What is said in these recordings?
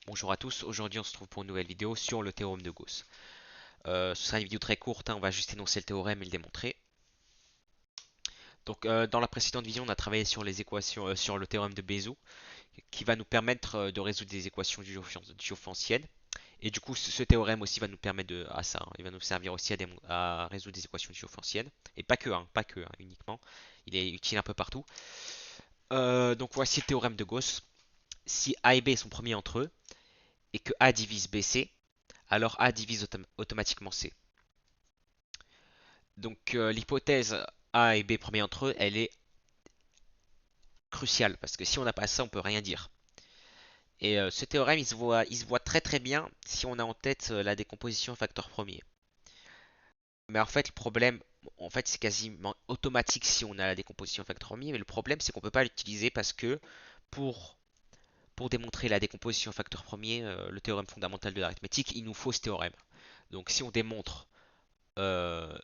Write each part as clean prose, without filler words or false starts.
Bonjour à tous, aujourd'hui on se trouve pour une nouvelle vidéo sur le théorème de Gauss. Ce sera une vidéo très courte, hein, on va juste énoncer le théorème et le démontrer. Donc dans la précédente vidéo on a travaillé sur les équations, sur le théorème de Bézout, qui va nous permettre de résoudre des équations différéentielles. Et du coup ce théorème aussi va nous permettre à ça, hein. Il va nous servir aussi à résoudre des équations différéentielles. Et pas que, hein, uniquement. Il est utile un peu partout. Donc voici le théorème de Gauss. Si A et B sont premiers entre eux, et que A divise BC, alors A divise automatiquement C. Donc l'hypothèse A et B premiers entre eux, elle est cruciale parce que si on n'a pas ça, on peut rien dire. Et ce théorème, il se voit très très bien si on a en tête la décomposition facteur premier. Mais en fait, le problème, en fait, c'est quasiment automatique si on a la décomposition facteur premier. Mais le problème, c'est qu'on ne peut pas l'utiliser parce que pour, pour démontrer la décomposition facteur premier, le théorème fondamental de l'arithmétique, il nous faut ce théorème. Donc si on démontre euh,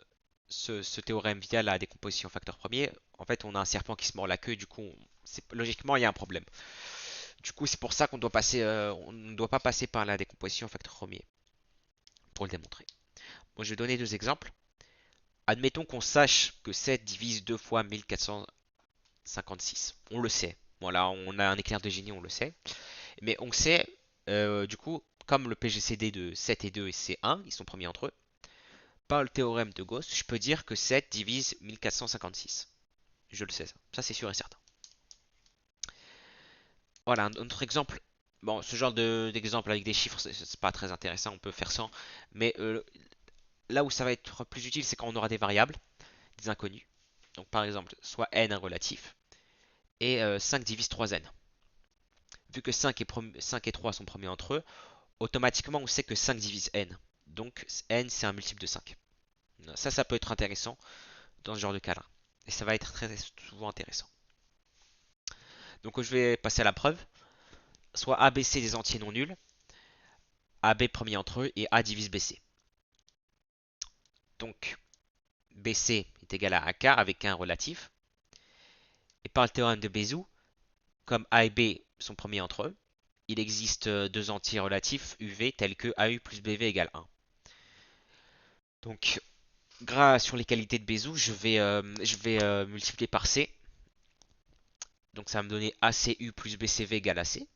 ce théorème via la décomposition facteur premier, en fait, on a un serpent qui se mord la queue. Du coup, logiquement, il y a un problème. Du coup, c'est pour ça qu'on doit passer, on ne doit pas passer par la décomposition facteur premier pour le démontrer. Moi, je vais donner deux exemples. Admettons qu'on sache que 7 divise 2 fois 1456. On le sait. Voilà, on a un éclair de génie, on le sait. Mais on sait, du coup, comme le PGCD de 7 et 2 et c'est 1, ils sont premiers entre eux, par le théorème de Gauss, je peux dire que 7 divise 1456. Je le sais, ça c'est sûr et certain. Voilà, un autre exemple. Bon, ce genre d'exemple avec des chiffres, c'est pas très intéressant, on peut faire sans. Mais là où ça va être plus utile, c'est quand on aura des variables, des inconnus. Donc par exemple, soit n un relatif, et 5 divise 3n. Vu que 5 et 3 sont premiers entre eux, automatiquement on sait que 5 divise n. Donc n c'est un multiple de 5. Ça peut être intéressant dans ce genre de cas-là. Et ça va être très souvent intéressant. Donc je vais passer à la preuve. Soit A, B, C des entiers non nuls, AB premier entre eux et A divise BC. Donc BC est égal à AK avec un relatif. Et par le théorème de Bézout, comme A et B sont premiers entre eux, il existe deux entiers relatifs UV tels que AU plus BV égale 1. Donc grâce sur les qualités de Bézout, je vais multiplier par C. Donc ça va me donner ACU plus BCV égale à C.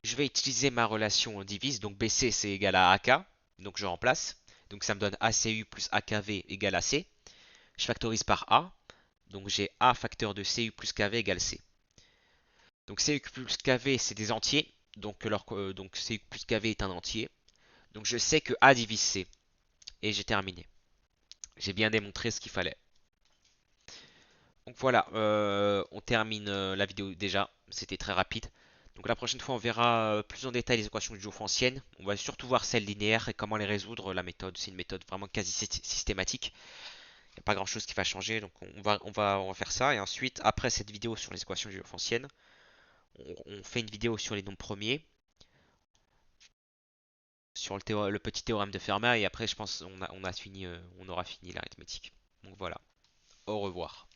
Je vais utiliser ma relation divise, donc BC c'est égal à AK, donc je remplace. Donc ça me donne ACU plus AKV égale à C. Je factorise par A, donc j'ai A facteur de CU plus KV égale C. Donc CU plus KV c'est des entiers, donc CU plus KV est un entier. Donc je sais que A divise C, et j'ai terminé. J'ai bien démontré ce qu'il fallait. Donc voilà, on termine la vidéo déjà, c'était très rapide. Donc la prochaine fois, on verra plus en détail les équations du anciennes. On va surtout voir celles linéaires et comment les résoudre. La méthode, c'est une méthode vraiment quasi systématique. Il n'y a pas grand chose qui va changer, donc on va faire ça. Et ensuite, après cette vidéo sur les équations du anciennes, on fait une vidéo sur les nombres premiers, sur le petit théorème de Fermat. Et après, je pense on aura fini l'arithmétique. Donc voilà, au revoir.